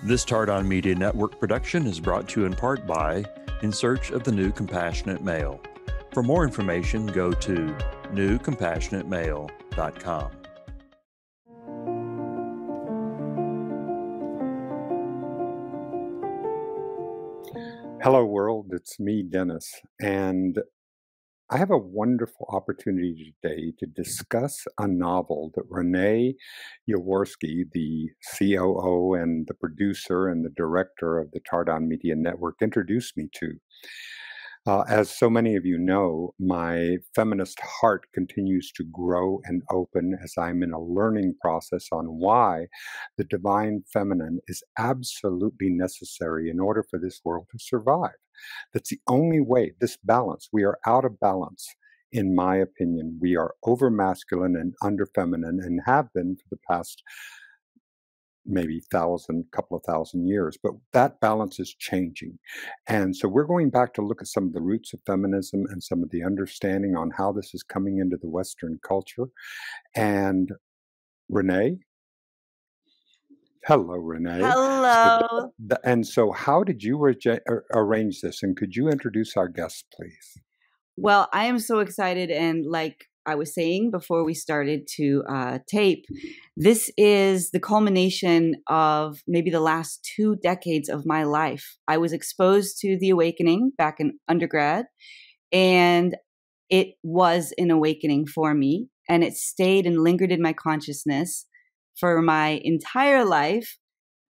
This Tardan Media Network production is brought to you in part by In Search of the New Compassionate Male. For more information, go to newcompassionatemale.com. Hello world, it's me, Dennis, and I have a wonderful opportunity today to discuss a novel that Renée Yaworky, the COO and the producer and the director of the Tardan Media Network, introduced me to. As so many of you know, my feminist heart continues to grow and open as I'm in a learning process on why the divine feminine is absolutely necessary in order for this world to survive. That's the only way, this balance. We are out of balance, in my opinion. We are over masculine and under feminine and have been for the past maybe couple of thousand years, but that balance is changing. And so we're going back to look at some of the roots of feminism and some of the understanding on how this is coming into the Western culture. And Renée, hello, Renée. Hello. So how did you arrange this? And could you introduce our guests, please? Well, I am so excited. And like I was saying before we started to tape, this is the culmination of maybe the last 2 decades of my life. I was exposed to the awakening back in undergrad, and it was an awakening for me. And it stayed and lingered in my consciousness for my entire life.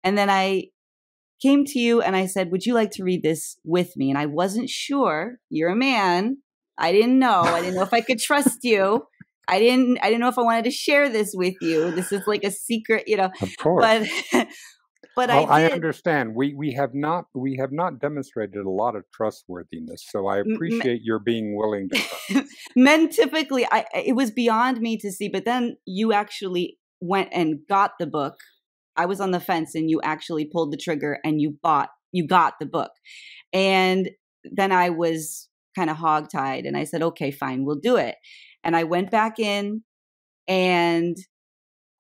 And then I came to you and I said, would you like to read this with me? And I wasn't sure. You're a man. I didn't know. I didn't know if I could trust you. I didn't know if I wanted to share this with you. This is like a secret, Of course. But I understand. We have not demonstrated a lot of trustworthiness, so I appreciate your being willing to trust. Men typically, it was beyond me to see, but then you actually went and got the book. I was on the fence, and you actually pulled the trigger and you got the book. And then I was kind of hogtied, and I said, okay, fine, we'll do it. And I went back in, and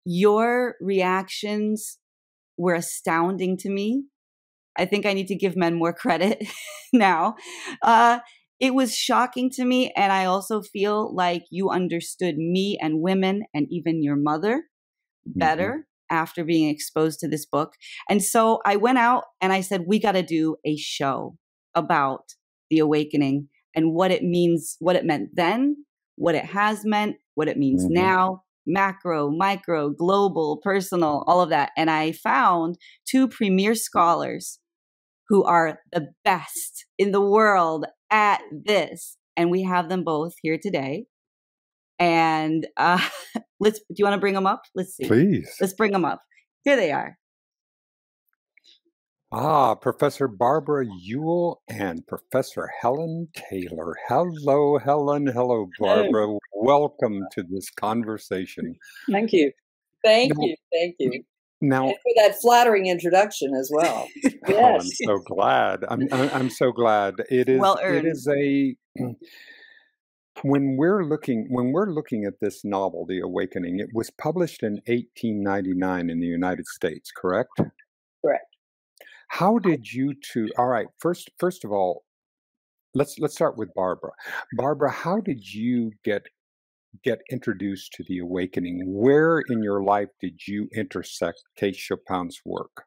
your reactions were astounding to me. I think I need to give men more credit now. It was shocking to me. And I also feel like you understood me and women and even your mother better after being exposed to this book. And so I went out and I said, we got to do a show about the awakening and what it means, what it meant then, what it has meant, what it means now, macro, micro, global, personal, all of that. And I found 2 premier scholars who are the best in the world at this. And we have them both here today. And do you want to bring them up? Let's see. Please. Let's bring them up. Here they are. Professor Barbara Ewell and Professor Helen Taylor. Hello, Helen. Hello, Barbara. Hello. Welcome to this conversation. Thank you. Thank you. Now, and for that flattering introduction as well. Yes. Oh, I'm so glad. I'm so glad. It is. Well earned. It is a. When we're looking at this novel, The Awakening, it was published in 1899 in the United States, correct? Correct. How did you two? All right. First of all, let's start with Barbara. Barbara, how did you get introduced to The Awakening? Where in your life did you intersect Kate Chopin's work?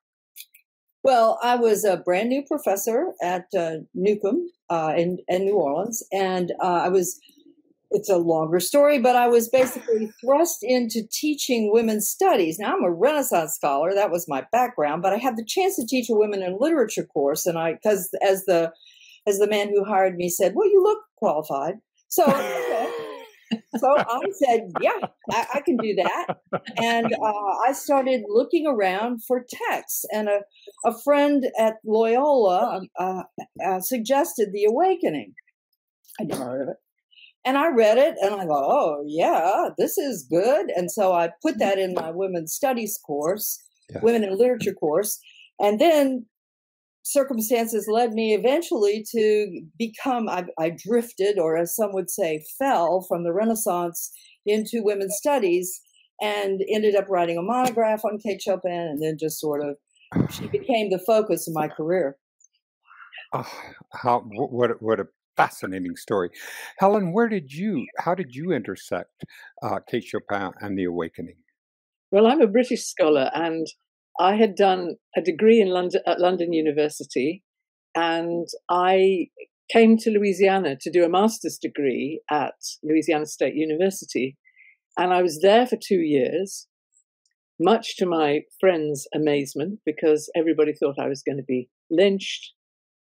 Well, I was a brand new professor at Newcomb in New Orleans, and it's a longer story, but I was basically thrust into teaching women's studies. Now, I'm a Renaissance scholar. That was my background, but I had the chance to teach a women in literature course. And because as the man who hired me said, well, you look qualified. So, okay. So I said, yeah, I can do that. And I started looking around for texts. And a friend at Loyola suggested The Awakening. I never heard of it. And I read it and I thought, oh, yeah, this is good. And so I put that in my women's studies course, women in literature course. And then circumstances led me eventually to become, I drifted, or as some would say, fell from the Renaissance into women's studies and ended up writing a monograph on Kate Chopin and then just sort of she became the focus of my career. What a fascinating story. Helen, how did you intersect Kate Chopin and the Awakening? Well, I'm a British scholar, and I had done a degree in London at London University, and I came to Louisiana to do a master's degree at Louisiana State University, and I was there for 2 years, much to my friends' amazement, because everybody thought I was going to be lynched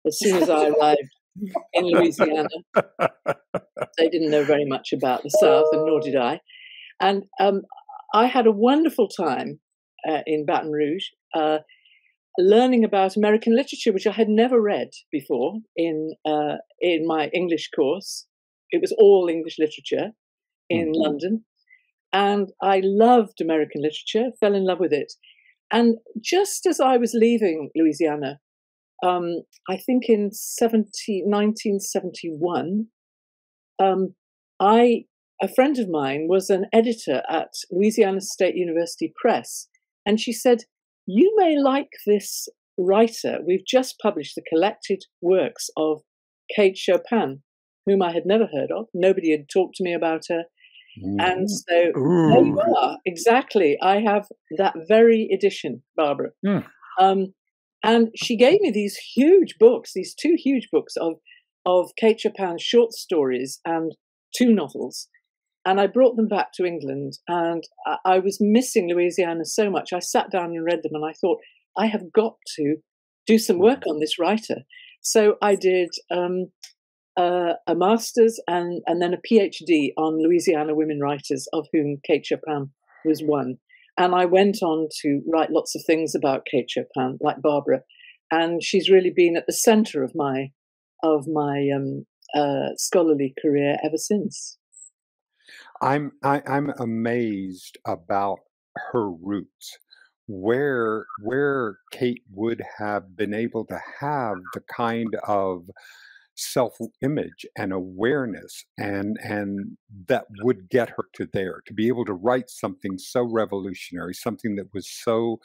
as soon as I arrived in Louisiana. They didn't know very much about the South, and nor did I. And I had a wonderful time in Baton Rouge, learning about American literature, which I had never read before in my English course. It was all English literature in London. And I loved American literature, fell in love with it. And just as I was leaving Louisiana, I think in 1971, a friend of mine was an editor at Louisiana State University Press. And she said, "You may like this writer. We've just published the collected works of Kate Chopin, whom I had never heard of. Nobody had talked to me about her. And so there you are. Exactly. I have that very edition, Barbara. And she gave me these huge books, these 2 huge books of Kate Chopin's short stories and 2 novels. And I brought them back to England, and I was missing Louisiana so much. I sat down and read them, and I thought, I have got to do some work on this writer. So I did a master's and then a PhD on Louisiana women writers, of whom Kate Chopin was one. And I went on to write lots of things about Kate Chopin, like Barbara. And she's really been at the center of my scholarly career ever since. I'm amazed about her roots, where Kate would have been able to have the kind of self-image and awareness and that would get her to there, to be able to write something so revolutionary, something that was so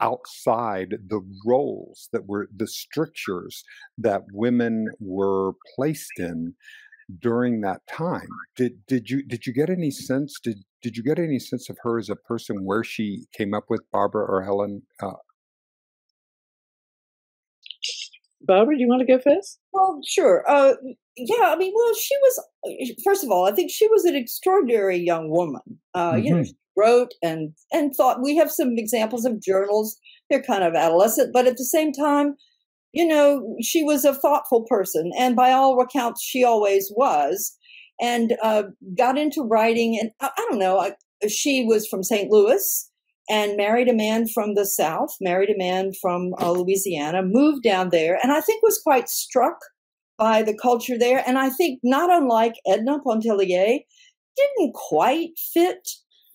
outside the roles that were the strictures that women were placed in during that time. Did you get any sense? Did you get any sense of her as a person, where she came up with Barbara or Helen? Barbara, do you want to go first? Well, sure. Yeah, I mean, well, she was, first of all, I think she was an extraordinary young woman. You know, she wrote and thought. We have some examples of journals. They're kind of adolescent, but at the same time, you know, she was a thoughtful person, and by all accounts, she always was, and got into writing. And I don't know, she was from St. Louis and married a man from the South, married a man from Louisiana, moved down there, and I think was quite struck by the culture there. And I think, not unlike Edna Pontellier, didn't quite fit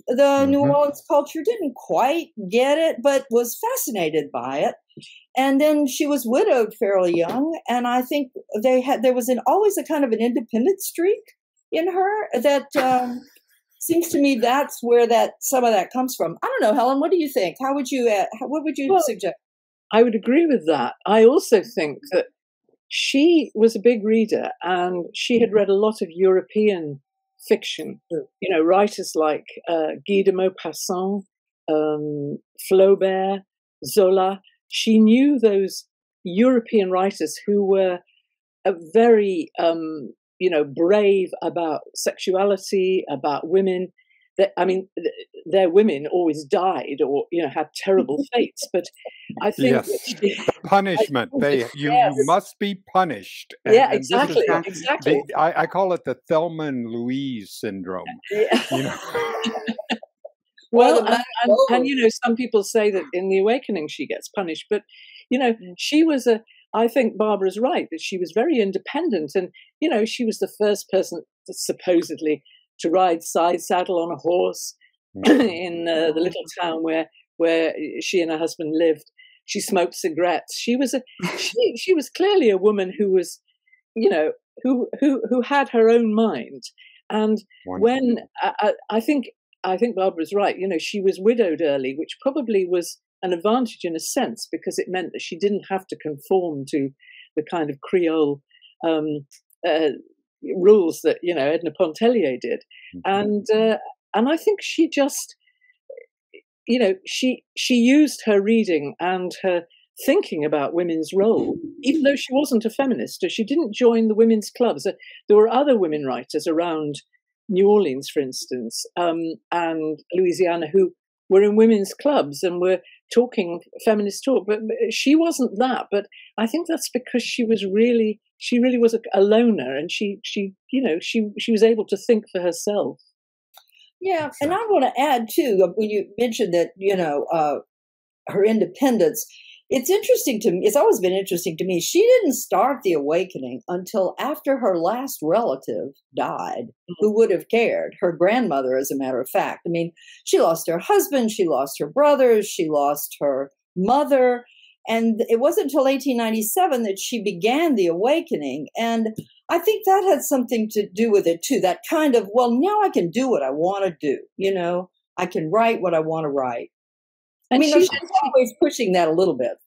the New Orleans culture, didn't quite get it, but was fascinated by it. And then she was widowed fairly young, and I think there was always a kind of an independent streak in her that seems to me that's where some of that comes from. I don't know, Helen, what do you think? What would you suggest? I would agree with that. I also think that she was a big reader, and she had read a lot of European fiction. You know, writers like Guy de Maupassant, Flaubert, Zola. She knew those European writers who were very, brave about sexuality, about women. Their women always died or, had terrible fates. But I think the punishment. You must be punished. And exactly. Exactly. I call it the Thelma and Louise syndrome. Yeah. You know? Well, and some people say that in The Awakening she gets punished, but she was I think Barbara's right, that she was very independent, and she was the first person supposedly to ride side saddle on a horse in the little town where she and her husband lived. She smoked cigarettes. She was she was clearly a woman who was, who had her own mind. And when I think Barbara's right, she was widowed early, which probably was an advantage in a sense, because it meant that she didn't have to conform to the kind of Creole rules that, you know, Edna Pontellier did. And I think she just, you know, she used her reading and her thinking about women's role, even though she wasn't a feminist. She didn't join the women's clubs. There were other women writers around New Orleans, for instance, and Louisiana, who were in women's clubs and were talking feminist talk, but she wasn't that. But I think that's because she really was a loner, and she was able to think for herself. Yeah, and I want to add too, when you mentioned that, you know, her independence, it's interesting to me. It's always been interesting to me. She didn't start the awakening until after her last relative died, who would have cared. Her grandmother, as a matter of fact. I mean, she lost her husband, she lost her brothers, she lost her mother. And it wasn't until 1897 that she began the awakening. And I think that had something to do with it too. That kind of, well, now I can do what I want to do. You know, I can write what I want to write. I mean, she's always pushing that a little bit.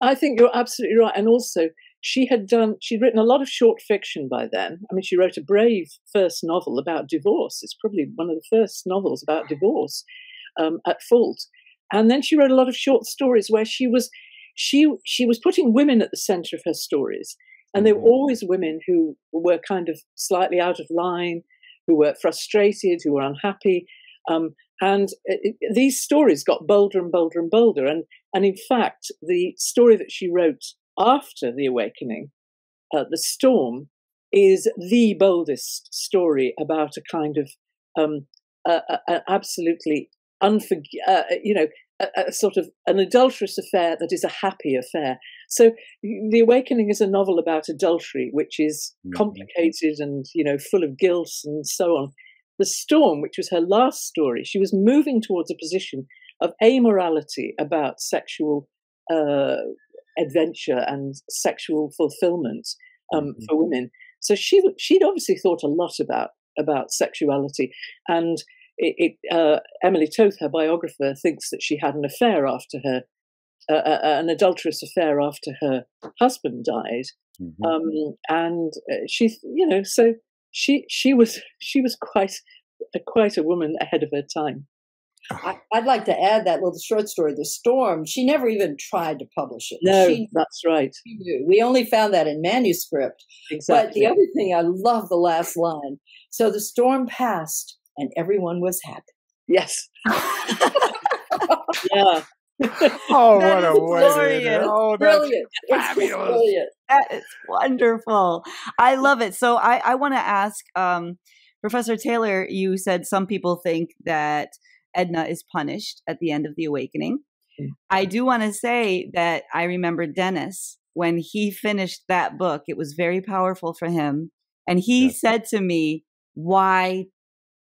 I think you're absolutely right. And also, she'd written a lot of short fiction by then. I mean, she wrote a brave first novel about divorce. It's probably one of the first novels about divorce, At Fault. And then she wrote a lot of short stories where she was putting women at the center of her stories. And they were always women who were kind of slightly out of line, who were frustrated, who were unhappy. And these stories got bolder and bolder and bolder. And in fact, the story that she wrote after the awakening, The Storm, is the boldest story about a kind of absolutely a sort of an adulterous affair that is a happy affair. So The Awakening is a novel about adultery, which is complicated and, you know, full of guilt and so on. The Storm, which was her last story, she was moving towards a position of amorality about sexual adventure and sexual fulfillment for women. So she'd obviously thought a lot about sexuality. And Emily Toth, her biographer, thinks that she had an affair after her, an adulterous affair after her husband died. And she, you know, so she was quite a woman ahead of her time. I'd like to add that little short story, The Storm. She never even tried to publish it. No, that's right. She knew. We only found that in manuscript. Exactly. But the other thing, I love the last line. So the storm passed and everyone was happy. Yes. Yeah. Oh, what a way to Oh, that's brilliant. fabulous. It's brilliant. That is wonderful. I love it. So I want to ask Professor Taylor, you said some people think that Edna is punished at the end of the awakening. I do want to say that I remember Dennis, when he finished that book, it was very powerful for him. And he said to me why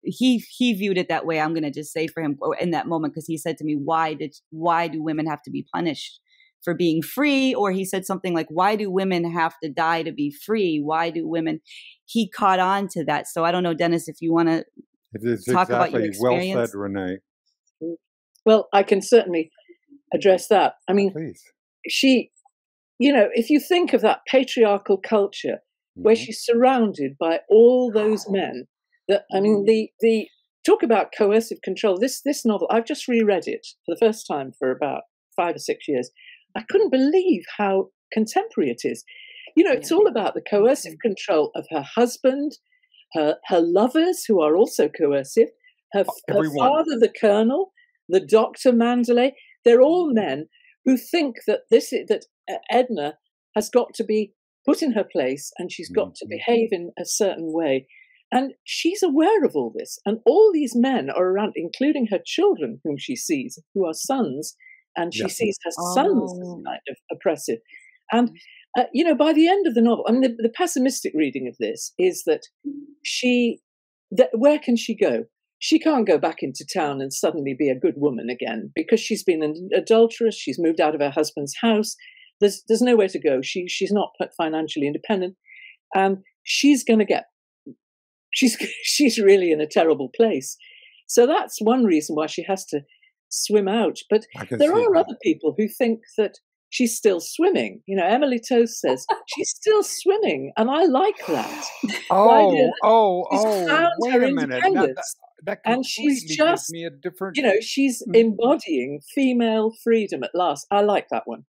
he viewed it that way. I'm going to just say for him in that moment, because he said to me, why do women have to be punished for being free? Or he said something like, why do women have to die to be free? Why do women? He caught on to that. So I don't know, Dennis, if you want to talk about your experience. Well said, Renee. Well, I can certainly address that. I mean, she, you know, if you think of that patriarchal culture where she's surrounded by all those men, that, I mean, the talk about coercive control. This novel, I've just reread it for the first time for about 5 or 6 years. I couldn't believe how contemporary it is. You know, it's all about the coercive control of her husband, her lovers, who are also coercive, her father, the colonel, the Dr. Mandalay. They're all men who think that that Edna has got to be put in her place and she's got to behave in a certain way. And she's aware of all this. And all these men are around, including her children, whom she sees, who are sons. And she sees her sons as kind of oppressive. And, you know, by the end of the novel, I mean, the pessimistic reading of this is that where can she go? She can't go back into town and suddenly be a good woman again, because she's been an adulteress. She's moved out of her husband's house. There's nowhere to go. She's not financially independent. And she's going to get, she's really in a terrible place. So that's one reason why she has to swim out. But there are other people who think that she's still swimming. You know, Emily Toth says she's still swimming, and I like that. Wait a minute. That and she's just gives me a different. You know, she's embodying female freedom at last. I like that one.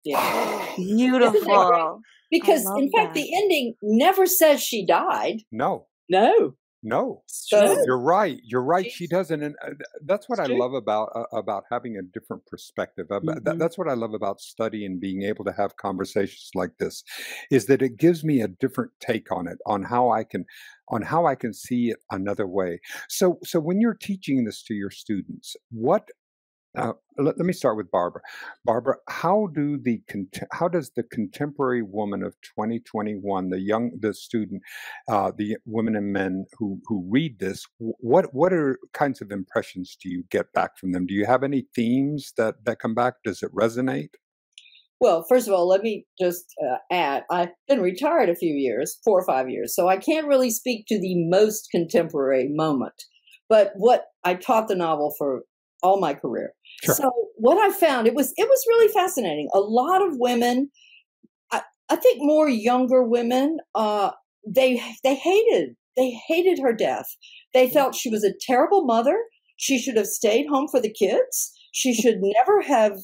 Yeah, beautiful. Because in fact, the ending never says she died. No. So you're right. She doesn't, and that's what I love about having a different perspective. That's what I love about studying, being able to have conversations like this, is that it gives me a different take on it, on how I can see it another way. So when you're teaching this to your students, let me start with Barbara. Barbara, how does the contemporary woman of 2021, the student, the women and men who read this, what are kinds of impressions do you get back from them? Do you have any themes that come back? Does it resonate? Well, first of all, let me just add, I've been retired a few years, 4 or 5 years, so I can't really speak to the most contemporary moment. But what I taught the novel for all my career. Sure. So what I found, it was really fascinating. A lot of women, I think more younger women, they hated her death. They felt she was a terrible mother. She should have stayed home for the kids. She should never have,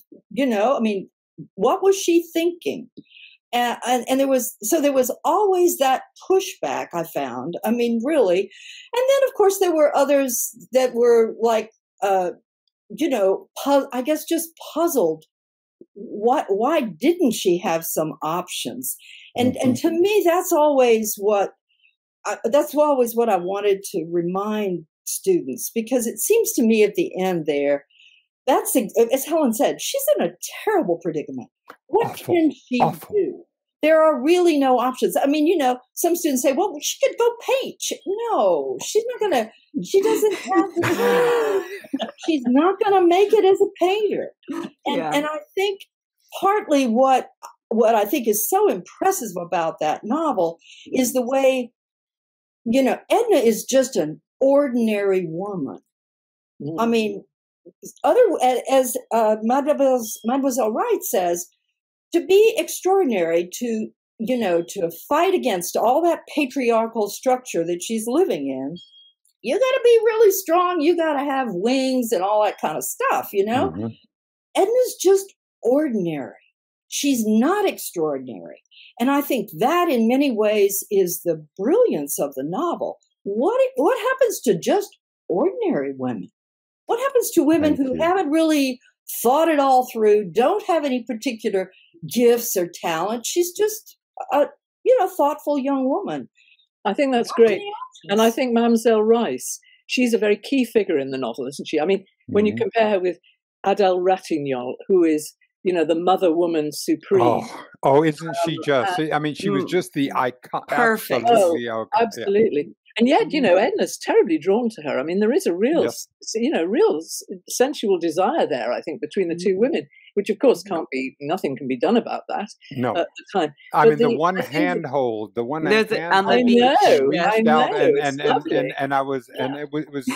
what was she thinking? And there was always that pushback, I found. I mean, really. And then, of course, there were others that were like, I guess just puzzled. Why didn't she have some options? And to me, that's always what I wanted to remind students, because it seems to me at the end there, that's, as Helen said, she's in a terrible predicament. What can she do? There are really no options. I mean, some students say, well, she could go paint. No, she's not going to make it as a painter. And I think partly what I think is so impressive about that novel is the way, Edna is just an ordinary woman. Mm. I mean, as Mademoiselle Wright says, to be extraordinary, to fight against all that patriarchal structure that she's living in, you got to be really strong. You got to have wings and all that kind of stuff, Mm-hmm. Edna's just ordinary. She's not extraordinary. And I think that in many ways is the brilliance of the novel. What happens to just ordinary women? What happens to women who haven't really thought it all through, don't have any particular gifts or talent? She's just a thoughtful young woman. I think that's great. And I think Mamselle Rice, she's a very key figure in the novel, isn't she? I mean, when you compare her with Adele Ratignolle, who is, the mother woman supreme. Oh, isn't she just? I mean, she was just the icon. Perfect. Absolutely. And yet, Edna's terribly drawn to her. I mean, there is a real, real sensual desire there, I think, between the two women, which, of course, nothing can be done about that at the time. I mean, the one handhold, the one hand reached out, and it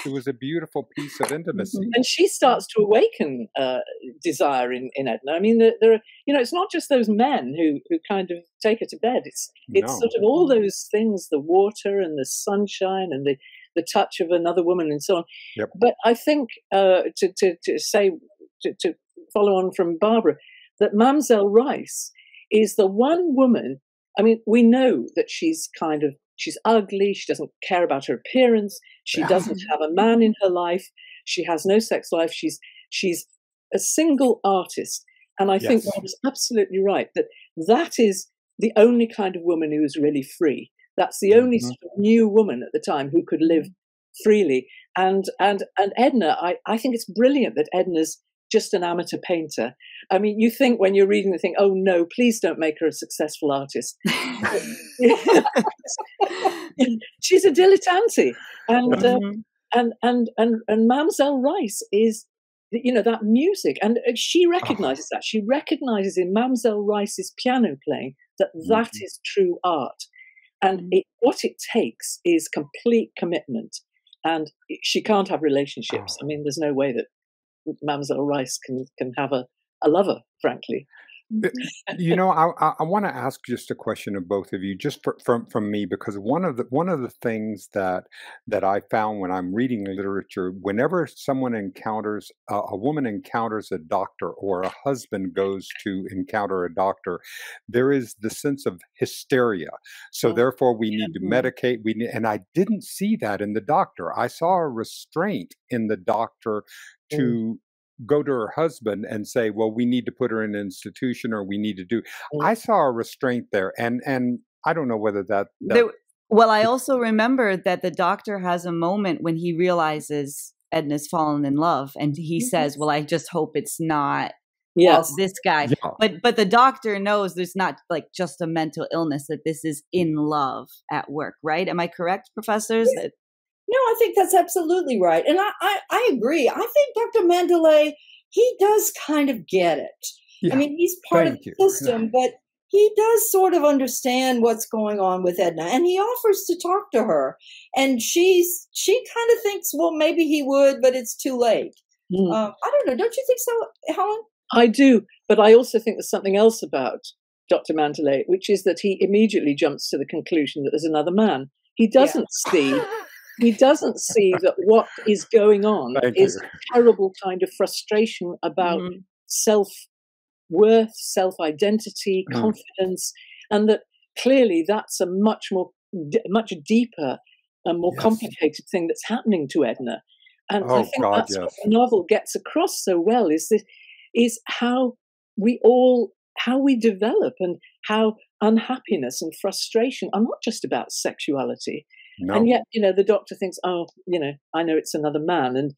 was a beautiful piece of intimacy. And she starts to awaken desire in Edna. I mean, there are, it's not just those men who kind of take her to bed. It's sort of all those things, the water and the sunshine and the touch of another woman and so on. Yep. But I think to follow on from Barbara, that Mamselle Rice is the one woman. I mean, we know that she's ugly. She doesn't care about her appearance. She doesn't have a man in her life. She has no sex life. She's a single artist. And I think Barbara's absolutely right that is the only kind of woman who is really free. That's the only sort of new woman at the time who could live freely. And Edna, I think it's brilliant that Edna's just an amateur painter. I mean, you think when you're reading the thing, oh no, please don't make her a successful artist. She's a dilettante. And Mamselle Rice is, that music. And she recognizes that. She recognizes in Mamselle Rice's piano playing that is true art. And what it takes is complete commitment. And she can't have relationships. I mean, there's no way that Mademoiselle Rice can have a lover, frankly. You know, I want to ask just a question of both of you, just from me, because one of the things that I found when I'm reading literature, whenever someone encounters a woman encounters a doctor, or a husband goes to encounter a doctor, there is the sense of hysteria. So therefore, we need to medicate. And I didn't see that in the doctor. I saw a restraint in the doctor to go to her husband and say, well, we need to put her in an institution, or we need to do. I saw a restraint there. And I don't know whether well, I also remember that the doctor has a moment when he realizes Edna's fallen in love, and he says, well, I just hope it's not this guy. Yeah. But the doctor knows there's not like just a mental illness, that this is in love at work, right? Am I correct, professors? Yeah. No, I think that's absolutely right. And I agree. I think Dr. Mandalay, he does kind of get it. Yeah. I mean, he's part of the system, but he does sort of understand what's going on with Edna. And he offers to talk to her. And she kind of thinks, well, maybe he would, but it's too late. I don't know. Don't you think so, Helen? I do. But I also think there's something else about Dr. Mandalay, which is that he immediately jumps to the conclusion that there's another man. He doesn't see... He doesn't see that what is going on is a terrible kind of frustration about self-worth, self-identity, confidence, and that clearly that's a much deeper and more complicated thing that's happening to Edna. And I think what the novel gets across so well is how we develop, and how unhappiness and frustration are not just about sexuality. No. And yet, the doctor thinks, oh, I know it's another man. And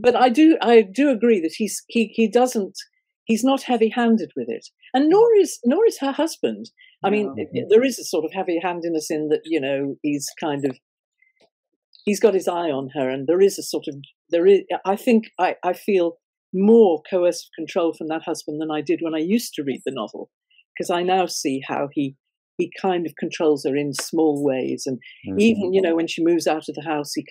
but I do agree that he's not heavy-handed with it, and nor is her husband. I mean, there is a sort of heavy-handedness in that, he's got his eye on her, and I feel more coercive control from that husband than I did when I used to read the novel, because I now see how he kind of controls her in small ways. And even, when she moves out of the house, he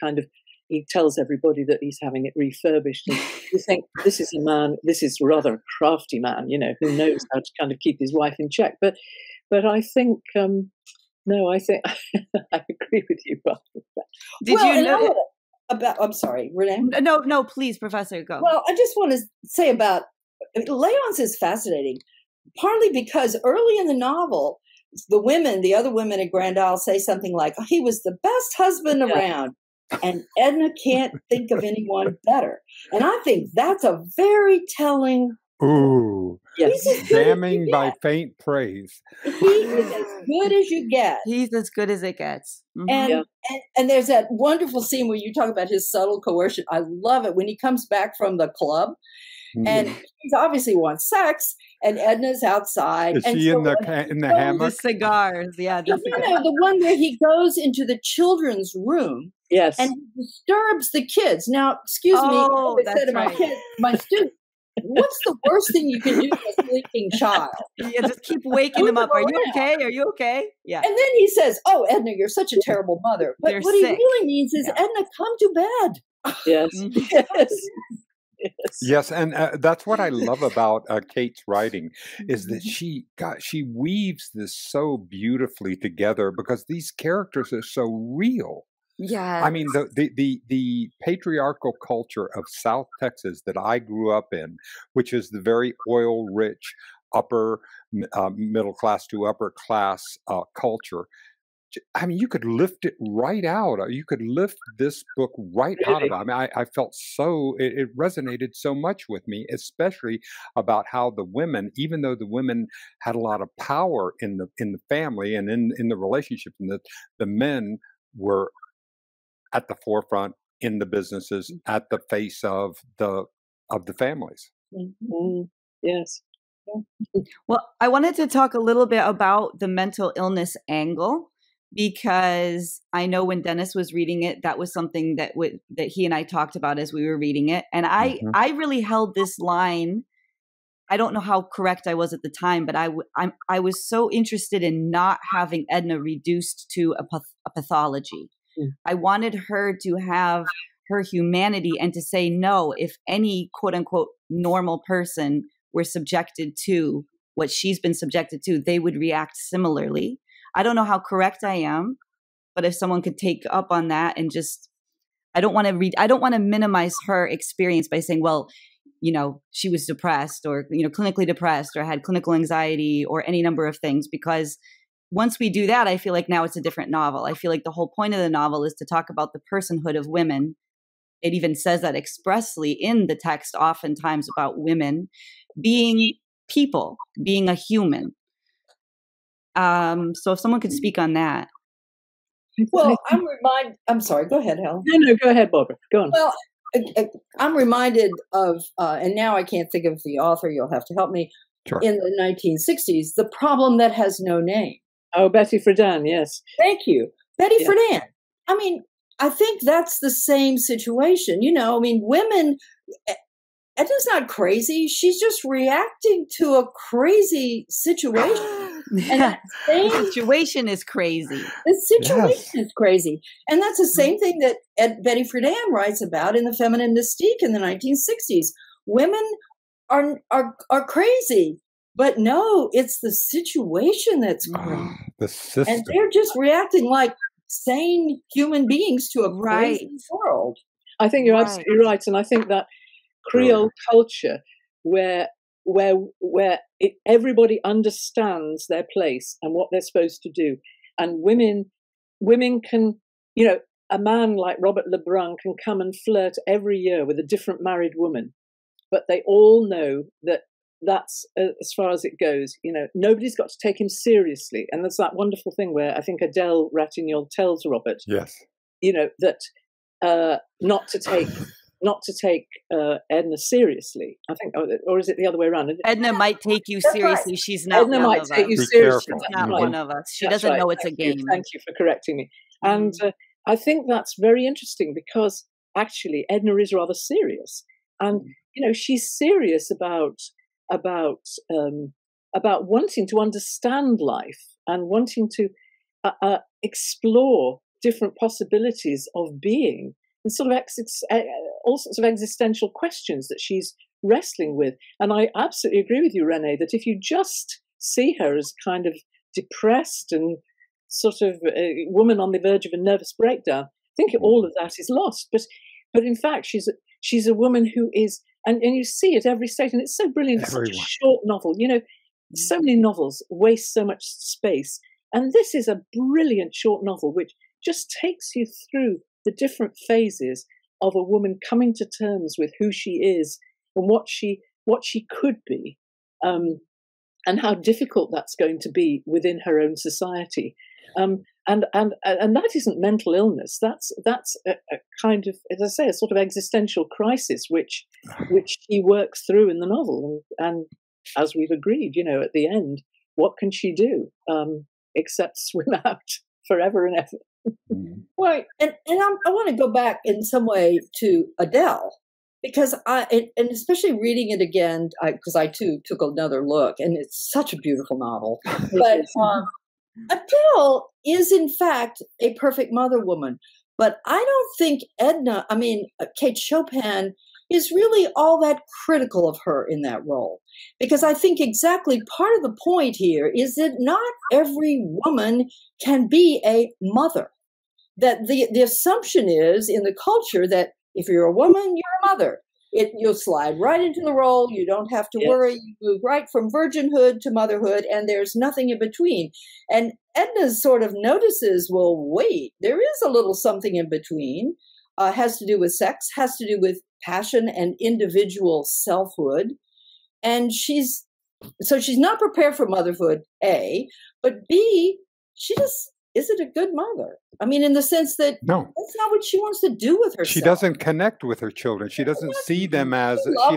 tells everybody that he's having it refurbished. And you think, this is a man, this is rather a crafty man, who knows how to kind of keep his wife in check. But I think, I think I agree with you, Bob. Did you know I'm sorry, Renee? No, please, Professor, go. Well, I just want to say about Léonce is fascinating, partly because early in the novel, the other women at Grand Isle say something like, oh, he was the best husband around, and Edna can't think of anyone better. And I think that's a very telling. Ooh, damning by faint praise. He is as good as you get. He's as good as it gets. Mm-hmm. And there's that wonderful scene where you talk about his subtle coercion. I love it when he comes back from the club. And he obviously wants sex, and Edna's outside. Is she in the hammock? The cigars, the one where he goes into the children's room, and he disturbs the kids. Now, excuse me, I said to my kids, my students, what's the worst thing you can do to a sleeping child? Just keep waking them up. Are you okay? Are you okay? Yeah. And then he says, "Oh, Edna, you're such a terrible mother." But what he really means is, Edna, come to bed. Yes. Yes. Yes, and that's what I love about Kate's writing, is that she weaves this so beautifully together, because these characters are so real. Yeah, I mean, the patriarchal culture of South Texas that I grew up in, which is the very oil-rich upper middle class to upper class culture. I mean, you could lift it right out. You could lift this book right out of it. I mean, I felt it resonated so much with me, especially about how the women, even though the women had a lot of power in the family and in the relationship, and the men were at the forefront in the businesses, at the face of the families. Mm-hmm. Yes. Well, I wanted to talk a little bit about the mental illness angle, because I know when Dennis was reading it, that was something that he and I talked about as we were reading it. And I really held this line. I don't know how correct I was at the time, but I was so interested in not having Edna reduced to a pathology. I wanted her to have her humanity and to say, no, if any quote unquote normal person were subjected to what she's been subjected to, they would react similarly. I don't know how correct I am, but if someone could take up on that and just, I don't want to minimize her experience by saying, well, you know, she was depressed or, you know, clinically depressed or had clinical anxiety or any number of things, because once we do that, I feel like now it's a different novel. I feel like the whole point of the novel is to talk about the personhood of women. It even says that expressly in the text, oftentimes about women being people, being a human. So if someone could speak on that. Well, I'm sorry, go ahead, Helen. No, go ahead, Barbara. Go on. Well, I'm reminded of, and now I can't think of the author, you'll have to help me, Sure. in the 1960s, The Problem That Has No Name. Oh, Betty Friedan, yes. Thank you. Betty Friedan. I mean, I think that's the same situation. You know, I mean, women, Edna's not crazy. She's just reacting to a crazy situation. And the situation is crazy. The situation is crazy. And that's the same thing that Betty Friedan writes about in The Feminine Mystique in the 1960s. Women are crazy. But no, it's the situation that's crazy. The system. And they're just reacting like sane human beings to a crazy world. I think you're absolutely right. And I think that Creole culture where everybody understands their place and what they're supposed to do. And women can, you know, a man like Robert Lebrun can come and flirt every year with a different married woman. But they all know that that's as far as it goes. You know, nobody's got to take him seriously. And there's that wonderful thing where I think Adele Ratignolle tells Robert, you know, that not to take Edna seriously. I think, or is it the other way around? Edna might take you seriously. Right. She's not Edna one might of take us. you seriously. She's not one of us. She doesn't know it's a game. Thank you for correcting me. And I think that's very interesting because actually Edna is rather serious. And, you know, she's serious about wanting to understand life and wanting to explore different possibilities of being and sort of all sorts of existential questions that she's wrestling with. And I absolutely agree with you, Renée, that if you just see her as kind of depressed and sort of a woman on the verge of a nervous breakdown, I think all of that is lost. But in fact, she's a woman who is, and you see it every stage, and it's so brilliant. It's such a short novel. You know, so many novels waste so much space. And this is a brilliant short novel which just takes you through the different phases of a woman coming to terms with who she is and what she could be, and how difficult that's going to be within her own society. And that isn't mental illness. That's a kind of, as I say, a sort of existential crisis which she works through in the novel. And as we've agreed, you know, at the end, what can she do except swim out forever and ever? Right, and I want to go back in some way to Adele, because and especially reading it again, because I too took another look, and it's such a beautiful novel. But Adele is in fact a perfect mother woman, but I don't think Kate Chopin is really all that critical of her in that role, because I think exactly part of the point here is that not every woman can be a mother. That the assumption is in the culture that if you're a woman, you're a mother. You'll slide right into the role. You don't have to worry. You move right from virginhood to motherhood, and there's nothing in between. And Edna sort of notices, well, wait, there is a little something in between. Has to do with sex, has to do with passion and individual selfhood. And she's not prepared for motherhood, A, but B, she just isn't a good mother. I mean, in the sense that that's not what she wants to do with herself. She doesn't connect with her children. She doesn't see them as, I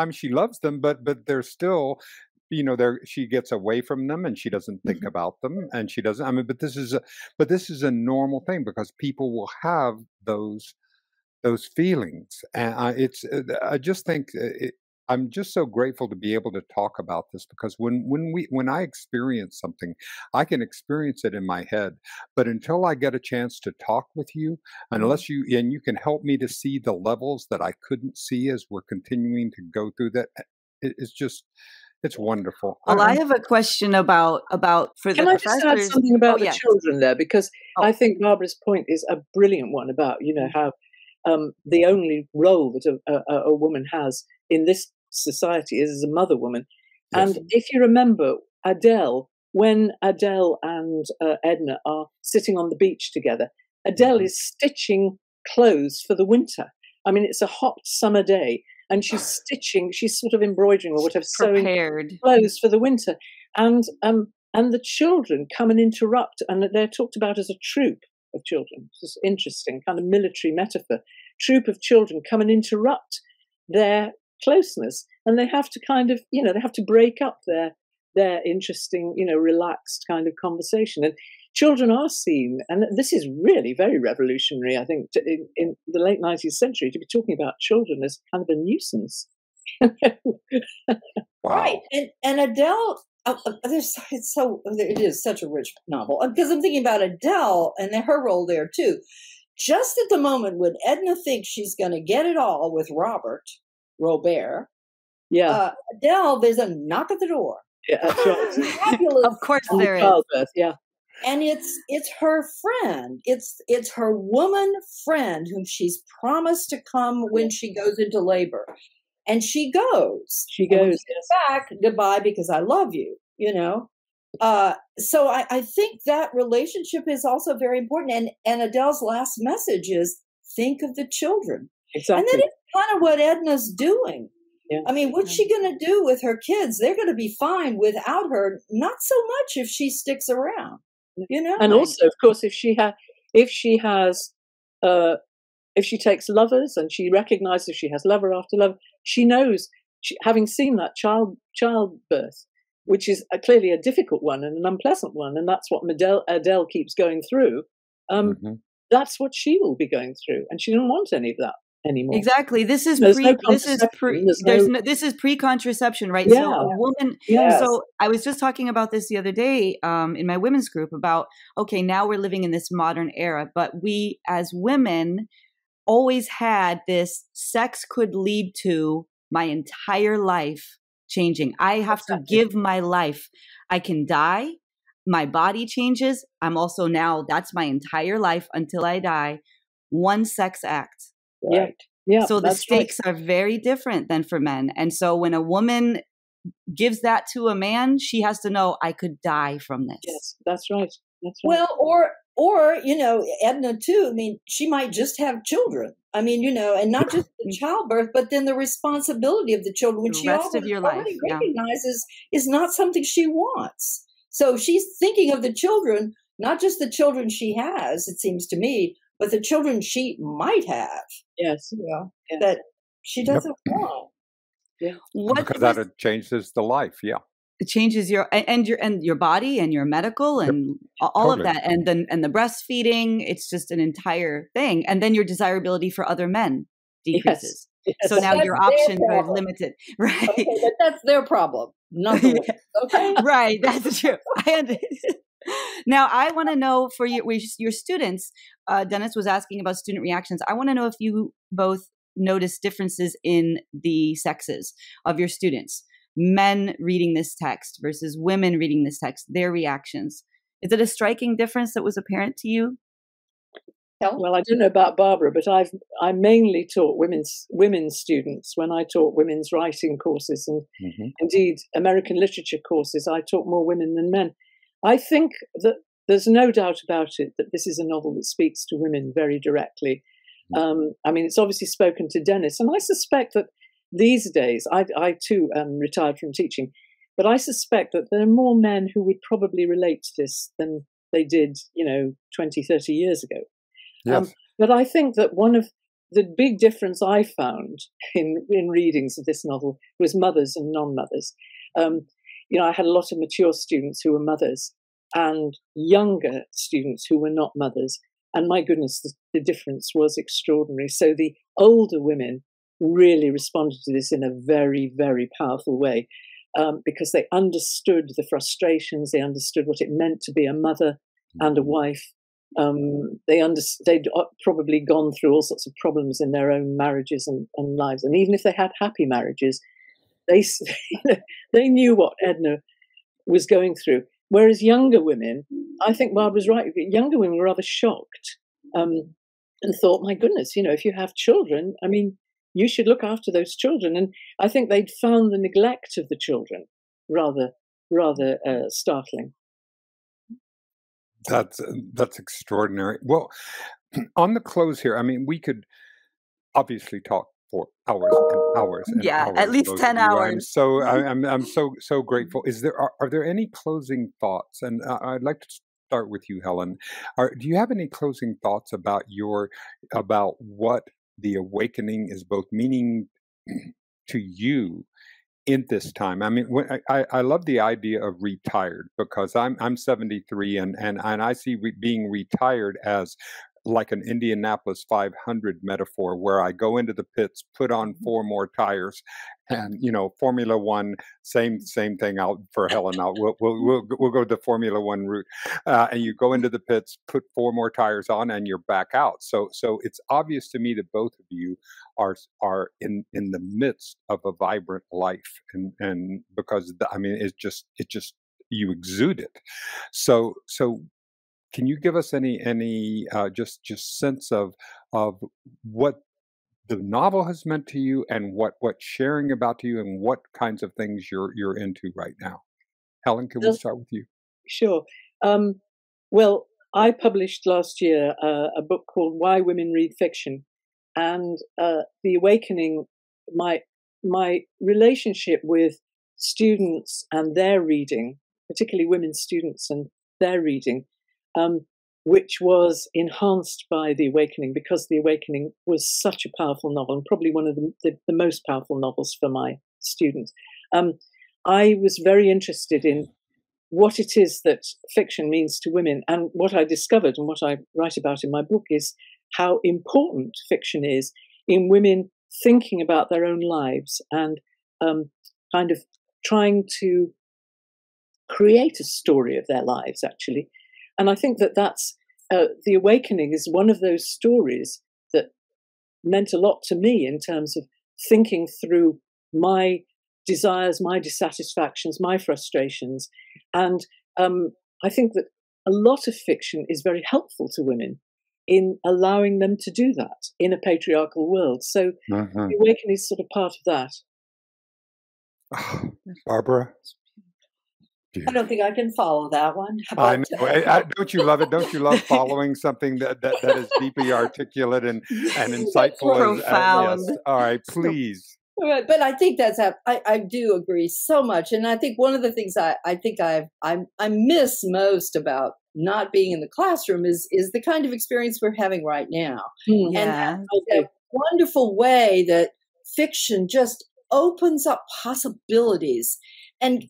mean, she loves them, but they're still, you know, she gets away from them and she doesn't think about them, and she doesn't, I mean, but this is a normal thing because people will have those feelings. And I just think I'm just so grateful to be able to talk about this because when I experience something, I can experience it in my head. But until I get a chance to talk with you, unless you can help me to see the levels that I couldn't see as we're continuing to go through that, it's just it's wonderful. Well, I have a question about for the Can I just add something about the yes. children there? Because I think Barbara's point is a brilliant one about, you know, how the only role that a woman has in this society is as a mother woman. Yes. And if you remember Adele, when Adele and Edna are sitting on the beach together, Adele is stitching clothes for the winter. I mean, it's a hot summer day, and she's stitching, she's sort of embroidering or whatever, sewing clothes for the winter. And the children come and interrupt, and they're talked about as a troop of children. This is interesting, kind of military metaphor. Troop of children come and interrupt their closeness, and they have to kind of, you know, they have to break up their interesting, you know, relaxed kind of conversation. And children are seen, and this is really very revolutionary, I think, in the late 19th century, to be talking about children as kind of a nuisance. Right. And Adele, it is such a rich novel, because I'm thinking about Adele and her role there too. Just at the moment when Edna thinks she's going to get it all with Robert, Adele, there's a knock at the door. Yeah, that's right. Fabulous. Of course there is. Yeah. And it's her friend. It's her woman friend whom she's promised to come when she goes into labor. And she goes. She goes. Back, goodbye, because I love you, you know. So I think that relationship is also very important. And Adele's last message is, think of the children. Exactly. And that is kind of what Edna's doing. Yeah. I mean, what's she going to do with her kids? They're going to be fine without her. Not so much if she sticks around, you know. And also, of course, if she takes lovers and she recognizes she has lover after lover, she knows, having seen that childbirth, which is clearly a difficult one and an unpleasant one, and that's what Adele keeps going through. That's what she will be going through, and she doesn't want any of that anymore. Exactly. This is pre-contraception, right? Yeah. So a woman. Yes. So I was just talking about this the other day in my women's group about, okay, now we're living in this modern era, but we as women always had this sex could lead to my entire life changing. I have to give my life. I can die. My body changes. I'm also now, that's my entire life until I die. One sex act. Right. Yeah. So the stakes are very different than for men. And so when a woman gives that to a man, she has to know, I could die from this. Yes, that's right. That's right. Well, or, you know, Edna too, I mean, she might just have children. I mean, you know, and not just the childbirth, but then the responsibility of the children, which she already recognizes is not something she wants. So she's thinking of the children, not just the children she has, it seems to me, but the children she might have. Yes. You know, that she doesn't want. Yeah. Because that changes the life. Yeah. It changes your body and your medical and all of that. And the breastfeeding, it's just an entire thing. And then your desirability for other men decreases. Yes. So now your options are limited. Right. Okay, but that's their problem. Not the okay. Right. That's true. Now, I want to know for your students, Dennis was asking about student reactions. I want to know if you both notice differences in the sexes of your students. Men reading this text versus women reading this text, their reactions. Is it a striking difference that was apparent to you? Well, I don't know about Barbara, but I mainly taught women's students when I taught women's writing courses and indeed American literature courses. I taught more women than men. I think that there's no doubt about it that this is a novel that speaks to women very directly. I mean, it's obviously spoken to Dennis, and I suspect that these days, I too retired from teaching, but I suspect that there are more men who would probably relate to this than they did, 20, 30 years ago. Yes. But I think that one of the big difference I found in readings of this novel was mothers and non-mothers. I had a lot of mature students who were mothers and younger students who were not mothers. And my goodness, the difference was extraordinary. So the older women really responded to this in a very, very powerful way, because they understood the frustrations, they understood what it meant to be a mother and a wife. They'd probably gone through all sorts of problems in their own marriages and lives, and even if they had happy marriages, they knew what Edna was going through. Whereas younger women, I think Barbara's right, younger women were rather shocked, and thought, my goodness, if you have children, I mean, you should look after those children. And I think they'd found the neglect of the children rather startling. That's extraordinary. Well, on the close here, I mean, we could obviously talk for hours and hours and hours. At least 10 hours. I'm so grateful. Are there any closing thoughts? And I'd like to start with you, Helen. Do you have any closing thoughts about what the awakening is both meaning to you in this time? I mean, I love the idea of retired, because I'm 73 and I see being retired as like an Indianapolis 500 metaphor, where I go into the pits, put on 4 more tires, and Formula One, same thing out for Helen. We'll go the Formula One route, and you go into the pits, put 4 more tires on, and you're back out. So it's obvious to me that both of you are in the midst of a vibrant life, and because I mean it just you exude it. So can you give us any just sense of what the novel has meant to you, and what sharing about to you, and what kinds of things you're into right now? Helen, can we start with you? Sure. Well, I published last year a book called Why Women Read Fiction, and the awakening, my relationship with students and their reading, particularly women students and their reading, which was enhanced by The Awakening, because The Awakening was such a powerful novel, and probably one of the most powerful novels for my students. I was very interested in what it is that fiction means to women, and what I discovered and what I write about in my book is how important fiction is in women thinking about their own lives and kind of trying to create a story of their lives, actually. And I think that's The Awakening is one of those stories that meant a lot to me in terms of thinking through my desires, my dissatisfactions, my frustrations. And I think that a lot of fiction is very helpful to women in allowing them to do that in a patriarchal world. So The Awakening is sort of part of that. Barbara? I don't think I can follow that one. I know. Don't you love it? Don't you love following something that is deeply articulate and insightful? Profound. Yes. All right, please. But I think I do agree so much. And I think one of the things I think I miss most about not being in the classroom is the kind of experience we're having right now. Yeah. And that wonderful way that fiction just opens up possibilities. And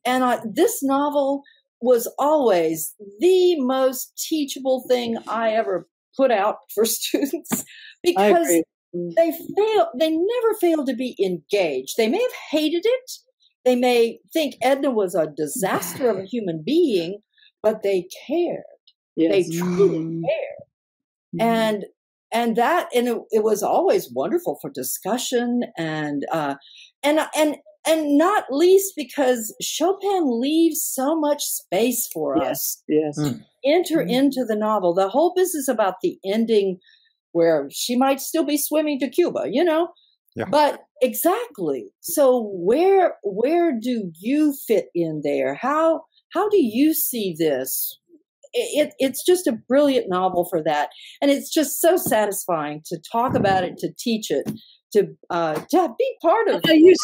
this novel was always the most teachable thing I ever put out for students, because they never fail to be engaged. They may have hated it. They may think Edna was a disaster of a human being, but they cared. Yes. They truly cared. And it was always wonderful for discussion and not least because Chopin leaves so much space for us. Yes. Enter into the novel. The whole business about the ending where she might still be swimming to Cuba, Yeah. But exactly. So where do you fit in there? How do you see this? It's just a brilliant novel for that. And it's just so satisfying to talk about it, to teach it, to be part of her use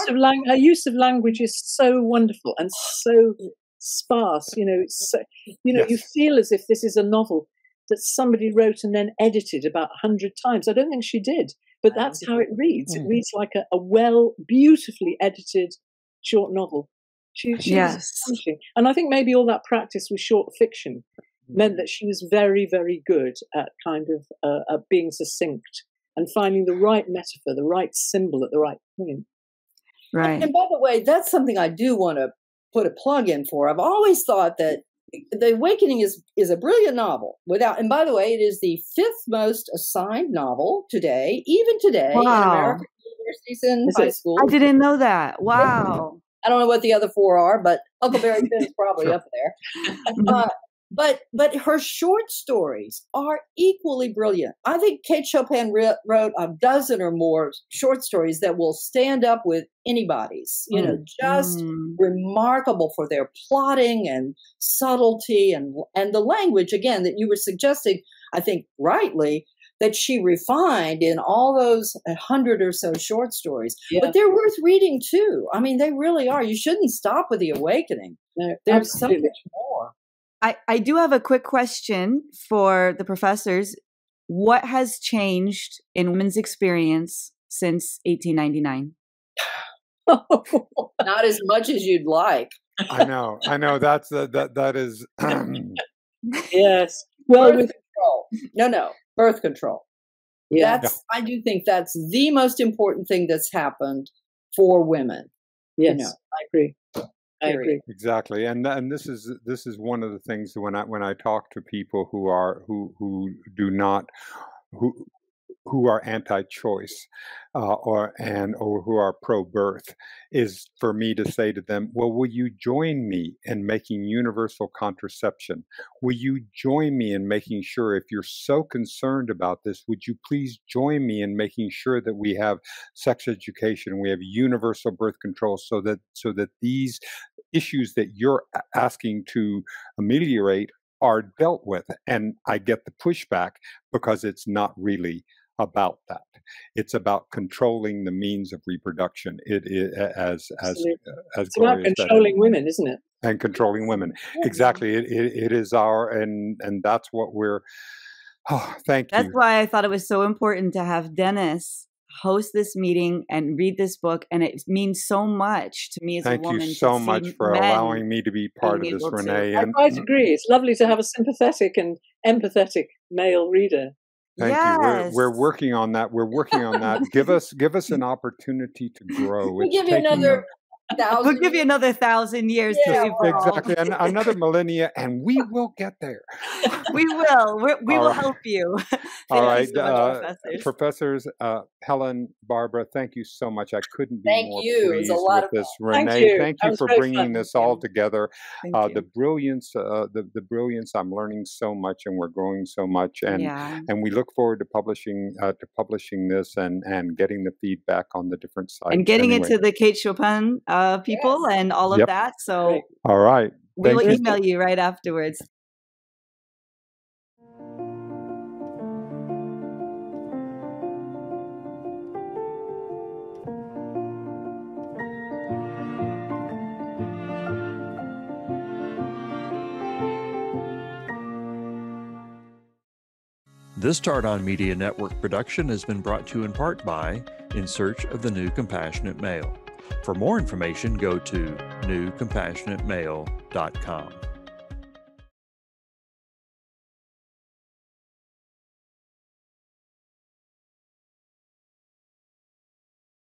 of language is so wonderful and so sparse. It's so, yes. You feel as if this is a novel that somebody wrote and then edited about 100 times. I don't think she did, but that's how it reads. It reads like a beautifully edited short novel. She yes. was and I think maybe all that practice with short fiction meant that she was very, very good at kind of being succinct and finding the right metaphor, the right symbol at the right point. Right. And by the way, that's something I do want to put a plug in for. I've always thought that The Awakening is a brilliant novel. And by the way, it is the 5th most assigned novel today, even today, in American universities and high schools. I didn't know that. Wow. I don't know what the other 4 are, but Huckleberry Finn's probably up there. But her short stories are equally brilliant. I think Kate Chopin wrote a dozen or more short stories that will stand up with anybody's, just remarkable for their plotting and subtlety and the language, again, that you were suggesting, I think rightly, that she refined in all those 100 or so short stories. Yeah. But they're worth reading too. I mean, they really are. You shouldn't stop with The Awakening. No, there's so much more. I do have a quick question for the professors. What has changed in women's experience since 1899? Not as much as you'd like. I know. That is. Yes. Well, birth control. No, birth control. Yeah. I do think that's the most important thing that's happened for women. Yes, I agree. I agree. Exactly, and this is one of the things when I talk to people who are anti-choice or who are pro-birth, is for me to say to them, well, will you join me in making universal contraception? Will you join me in making sure, if you're so concerned about this, would you please join me in making sure that we have sex education, we have universal birth control, so that these issues that you're asking to ameliorate are dealt with? And I get the pushback because it's not really about that. It's about controlling the means of reproduction. It is as it's about controlling women, isn't it? And controlling women. Exactly. It is and that's what we're. Oh, thank you. That's why I thought it was so important to have Dennis host this meeting and read this book, and it means so much to me as a woman. Thank you so much for allowing me to be part of this, Renee. I quite agree. It's lovely to have a sympathetic and empathetic male reader. Thank you. We're working on that. Give us an opportunity to grow. We'll give you another 1,000. We'll give you another 1,000 years to evolve. Exactly, and another millennia, and we will get there. We will. We will help you. All right, professors, Helen, Barbara, thank you so much. I couldn't be more pleased with this. Renee, thank you for bringing this all together. The brilliance, I'm learning so much, and we're growing so much, and we look forward to publishing this and getting the feedback on the different sites and getting into the Kate Chopin people and all of that. So all right, we will email you right afterwards. This Tardan Media Network production has been brought to you in part by In Search of the New Compassionate Male. For more information, go to newcompassionatemale.com.